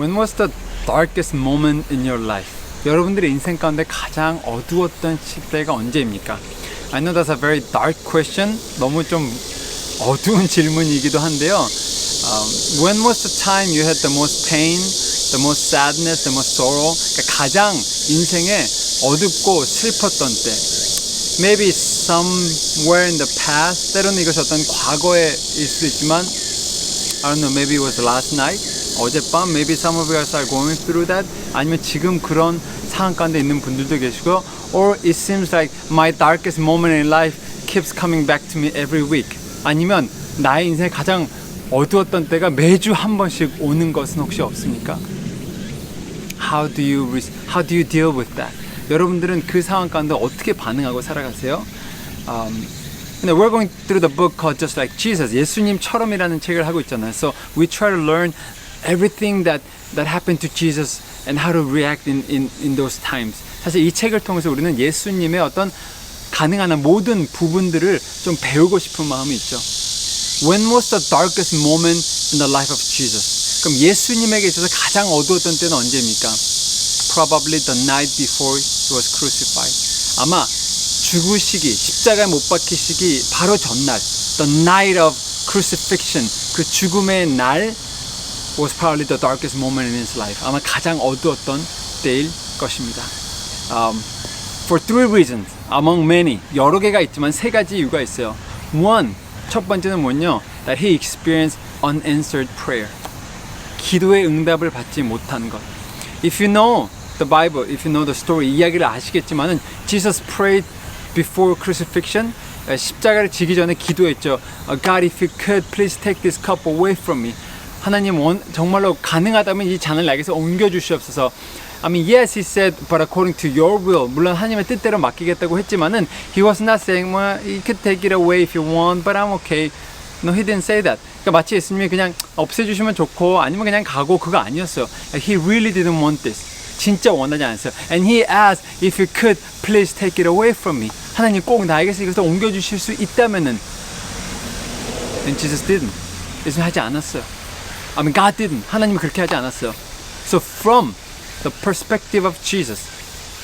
When was the darkest moment in your life? 여러분들의 인생 가운데 가장 어두웠던 시대가 언제입니까? I know that's a very dark question. 너무 좀 어두운 질문이기도 한데요. When was the time you had the most pain, the most sadness, the most sorrow? 그러니까 가장 인생에 어둡고 슬펐던 때. Maybe somewhere in the past. 때로는 이것이 어떤 과거일 수도 있지만 I don't know, maybe it was last night. 어젯밤, maybe some of you guys are going through that. 아니면 지금 그런 상황 가운데 있는 분들도 계시고, or it seems like my darkest moment in life keeps coming back to me every week. 아니면 나의 인생에 가장 어두웠던 때가 매주 한 번씩 오는 것은 혹시 없습니까? How do you deal with that? 여러분들은 그 상황 가운데 어떻게 반응하고 살아가세요? We're going through the book called Just Like Jesus. 예수님처럼이라는 책을 하고 있잖아요. So we try to learn everything that happened to Jesus and how to react in those times. 사실 이 책을 통해서 우리는 예수님의 어떤 가능한 한 모든 부분들을 좀 배우고 싶은 마음이 있죠. When was the darkest moment in the life of Jesus? 그럼 예수님에게 있어서 가장 어두웠던 때는 언제입니까? Probably the night before he was crucified. 아마 죽으시기, 십자가에 못 박히시기 바로 전날, the night of crucifixion, 그 죽음의 날 was probably the darkest moment in his life. 아마 가장 어두웠던 때일 것입니다. For three reasons, among many, 여러 개가 있지만 세 가지 이유가 있어요. One, 첫 번째는 뭐냐? That he experienced unanswered prayer. 기도의 응답을 받지 못한 것. If you know the Bible, if you know the story, 이야기를 아시겠지만은 Jesus prayed before crucifixion. 십자가를 지기 전에 기도했죠. God, if you could, please take this cup away from me. 하나님 정말로 가능하다면 이 잔을 나에게서 옮겨 주시옵소서. I mean, yes, he said, but according to your will. 물론 하나님의 뜻대로 맡기겠다고 했지만은 he was not saying, well, you could take it away if you want, but I'm okay. No, he didn't say that. 그러니까 마치 예수님이 그냥 없애주시면 좋고 아니면 그냥 가고 그거 아니었어요. He really didn't want this. 진짜 원하지 않았어요. And he asked, if you could, please take it away from me. 하나님 꼭 나에게서 이것을 옮겨주실 수 있다면은. And Jesus didn't. 예수님 하지 않았어요. I mean, God didn't. 하나님은 그렇게 하지 않았어요. So from the perspective of Jesus,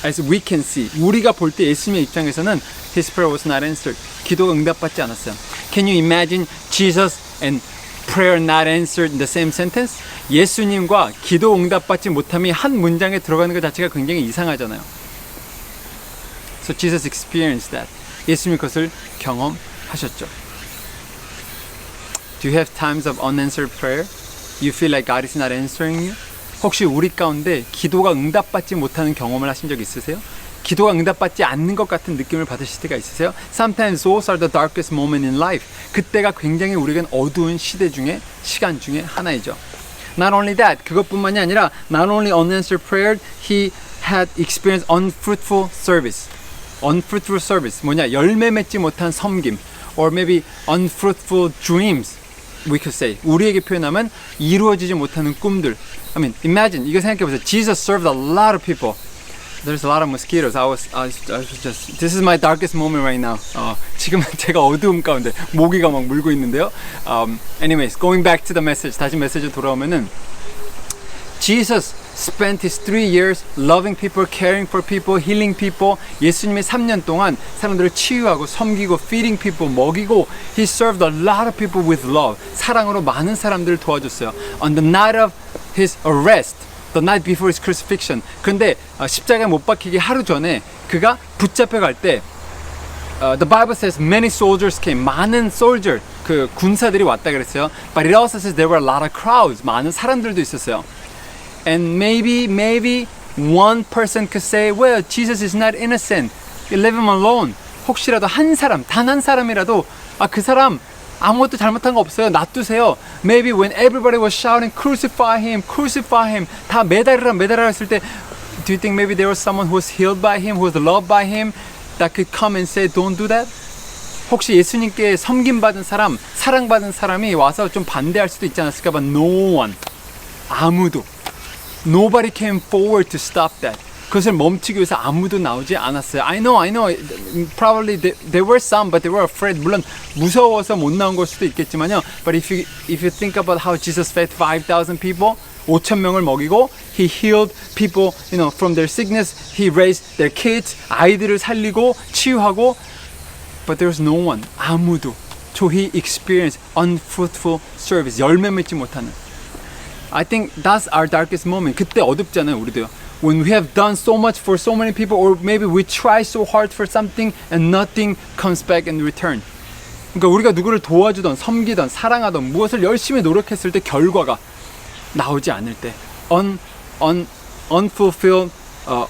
as we can see, 우리가 볼 때 예수님의 입장에서는 His prayer was not answered. 기도가 응답받지 않았어요. Can you imagine Jesus and prayer not answered in the same sentence? 예수님과 기도 응답받지 못함이 한 문장에 들어가는 것 자체가 굉장히 이상하잖아요. So Jesus experienced that. 예수님이 그것을 경험하셨죠. Do you have times of unanswered prayer? You feel like God is not answering you? 혹시 우리 가운데 기도가 응답받지 못하는 경험을 하신 적 있으세요? 기도가 응답받지 않는 것 같은 느낌을 받으실 때가 있으세요? Sometimes those are the darkest moment in life. 그때가 굉장히 우리에겐 어두운 시간 중에 하나이죠. Not only that, 그것뿐만이 아니라 not only unanswered prayer, he had experienced unfruitful service. Unfruitful service, 뭐냐? 열매 맺지 못한 섬김. Or maybe unfruitful dreams. We could say. 우리에게 표현하면 이루어지지 못하는 꿈들. I mean, imagine. 이거 생각해보세요. Jesus served a lot of people. There's a lot of mosquitoes. I was just. This is my darkest moment right now. 지금은 제가 어두움 가운데 모기가 막 물고 있는데요. Anyways, going back to the message. 다시 메시지 돌아오면은 Jesus spent his 3 years loving people, caring for people, healing people. 예수님이 3년 동안 사람들을 치유하고 섬기고 feeding people, 먹이고 he served a lot of people with love. 사랑으로 많은 사람들을 도와줬어요. On the night of his arrest, the night before his crucifixion. 그런데 십자가에 못 박히기 하루 전에 그가 붙잡혀 갈 때 the Bible says many soldiers came. 많은 soldier, 그 군사들이 왔다 그랬어요. But it also says there were a lot of crowds. 많은 사람들도 있었어요. And maybe one person could say, well, Jesus is not innocent. You leave him alone. 혹시라도 한 사람, 단 한 사람이라도 그 사람 아무것도 잘못한 거 없어요. 놔두세요. Maybe when everybody was shouting, crucify him, crucify him. 다 매달으라 했을 때 do you think maybe there was someone who was healed by him, who was loved by him that could come and say, don't do that? 혹시 예수님께 섬김받은 사람, 사랑받은 사람이 와서 좀 반대할 수도 있지 않았을까? But no one. 아무도. Nobody came forward to stop that. 그것을 멈추기 위해서 아무도 나오지 않았어요. I know. Probably there were some, but they were afraid. 물론 무서워서 못 나온 걸 수도 있겠지만요. But if you think about how Jesus fed 5,000 people, 5,000명을 먹이고 he healed people, from their sickness. He raised their kids. 아이들을 살리고 치유하고. But there was no one. 아무도. So he experienced unfruitful service. 열매 맺지 못하는. I think that's our darkest moment. 그때 어둡잖아요, 우리도요. When we have done so much for so many people, or maybe we try so hard for something and nothing comes back in return. 그러니까 우리가 누구를 도와주던, 섬기던, 사랑하던 무엇을 열심히 노력했을 때 결과가 나오지 않을 때 unfulfilled,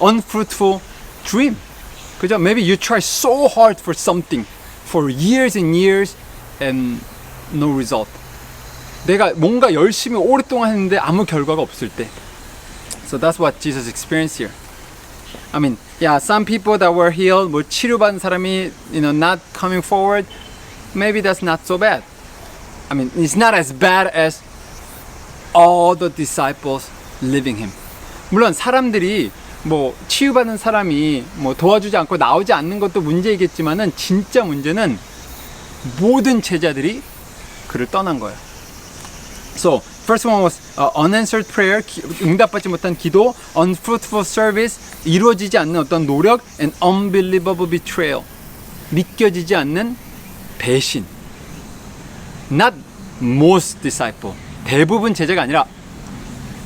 unfruitful dream. 그죠? Maybe you try so hard for something for years and years and no result. 내가 뭔가 열심히 오랫동안 했는데 아무 결과가 없을 때. So that's what Jesus experienced here. I mean, yeah, some people that were healed, 뭐 치료받은 사람이, not coming forward, maybe that's not so bad. I mean, it's not as bad as all the disciples leaving him. 물론 사람들이 뭐 치유받은 사람이 뭐 도와주지 않고 나오지 않는 것도 문제이겠지만은 진짜 문제는 모든 제자들이 그를 떠난 거예요. So, first one was unanswered prayer, 응답받지 못한 기도, unfruitful service, 이루어지지 않는 어떤 노력, and unbelievable betrayal, 믿겨지지 않는 배신. Not most disciple, 대부분 제자가 아니라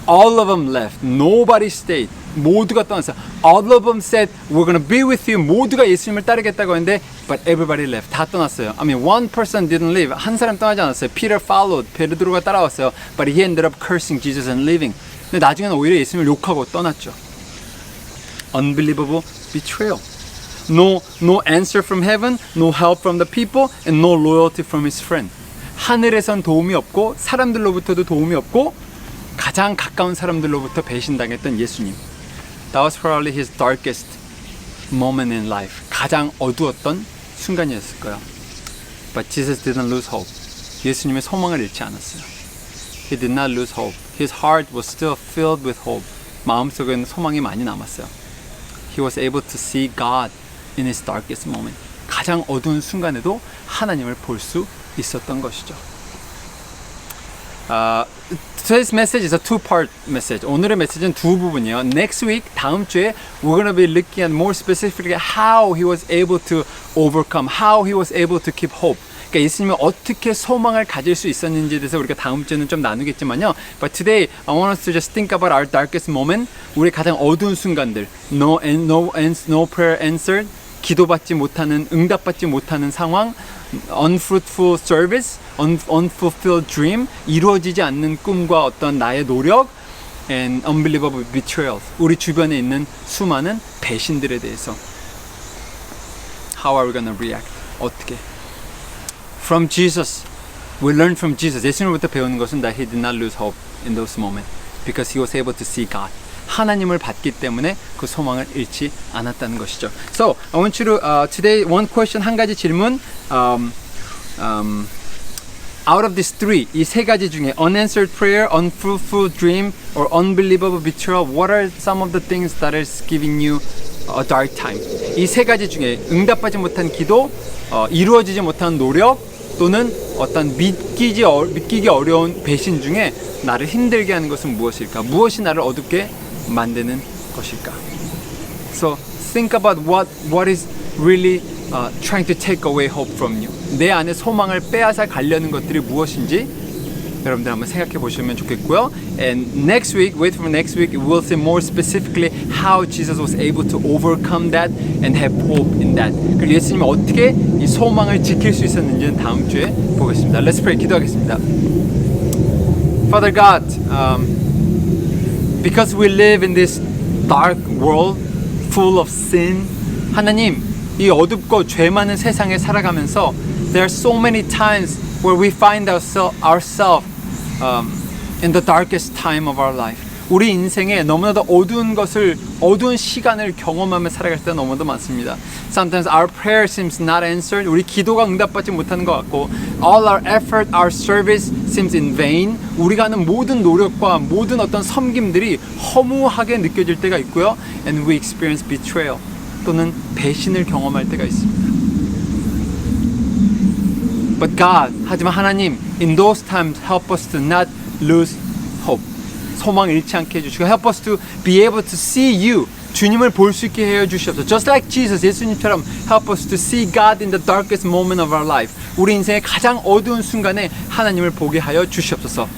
all of them left, nobody stayed. 모두가 떠났어요. All of them said, we're gonna be with you. 모두가 예수님을 따르겠다고 했는데, but everybody left. 다 떠났어요. I mean, one person didn't leave. 한 사람 떠나지 않았어요. Peter followed. 베드로가 따라왔어요. But he ended up cursing Jesus and leaving. 근데 나중에는 오히려 예수님을 욕하고 떠났죠. Unbelievable betrayal. No answer from heaven, no help from the people, and no loyalty from his friend. 하늘에선 도움이 없고 사람들로부터도 도움이 없고 가장 가까운 사람들로부터 배신당했던 예수님. That was probably his darkest moment in life. 가장 어두웠던 순간이었을 거예요. But Jesus didn't lose hope. 예수님의 소망을 잃지 않았어요. He did not lose hope. His heart was still filled with hope. 마음속에는 소망이 많이 남았어요. He was able to see God in his darkest moment. 가장 어두운 순간에도 하나님을 볼 수 있었던 것이죠. Today's message is a two-part message. 오늘의 메시지는 두 부분이에요. Next week, 다음 주에 we're going to be looking at more specifically how he was able to overcome, how he was able to keep hope. 그러니까 예수님이 어떻게 소망을 가질 수 있었는지에 대해서 우리가 다음 주에는 좀 나누겠지만요. But today, I want us to just think about our darkest moment. 우리 가장 어두운 순간들. No prayer answered. 기도받지 못하는, 응답받지 못하는 상황. Unfruitful service, unfulfilled dream, 이루어지지 않는 꿈과 어떤 나의 노력, and unbelievable betrayals, 우리 주변에 있는 수많은 배신들에 대해서 How are we going to react? 어떻게? From Jesus, we learn from Jesus. 예수님으로부터 배우는 것은 that he did not lose hope in those moments because he was able to see God. 하나님을 받기 때문에 그 소망을 잃지 않았다는 것이죠. So, I want you to today one question, 한 가지 질문. Out of these three, 이 세 가지 중에 unanswered prayer, unfruitful dream, or unbelievable betrayal, what are some of the things that is giving you a dark time? 이 세 가지 중에 응답받지 못한 기도, 이루어지지 못한 노력, 또는 어떤 믿기기 어려운 배신 중에 나를 힘들게 하는 것은 무엇일까? 무엇이 나를 어둡게 만드는 것일까? So think about what is really trying to take away hope from you. 내 안에 소망을 빼앗아 가려는 것들이 무엇인지 여러분들 한번 생각해 보시면 좋겠고요. And next week, wait for next week, we'll see more specifically how Jesus was able to overcome that and have hope in that. 그리고 예수님이 어떻게 이 소망을 지킬 수 있었는지는 다음 주에 보겠습니다. Let's pray. 기도하겠습니다. Father God, because we live in this dark world full of sin, 하나님, 이 어둡고 죄 많은 세상에 살아가면서 there are so many times where we find ourselves in the darkest time of our life. 우리 인생에 너무나도 어두운 시간을 경험하며 살아갈 때가 너무나도 많습니다. Sometimes our prayer seems not answered. 우리 기도가 응답받지 못하는 것 같고, all our effort, our service seems in vain. 우리가 하는 모든 노력과 모든 어떤 섬김들이 허무하게 느껴질 때가 있고요. And we experience betrayal, 또는 배신을 경험할 때가 있습니다. But God, 하지만 하나님, in those times help us to not lose hope. 소망 잃지 않게 해주시고 help us to be able to see you 주님을 볼 수 있게 해 주시옵소서. Just like Jesus, 예수님처럼 help us to see God in the darkest moment of our life. 우리 인생의 가장 어두운 순간에 하나님을 보게 하여 주시옵소서.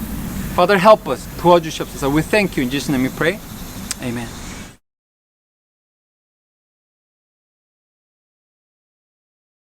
Father, help us. 도와주시옵소서. We thank you. In Jesus' name we pray. Amen.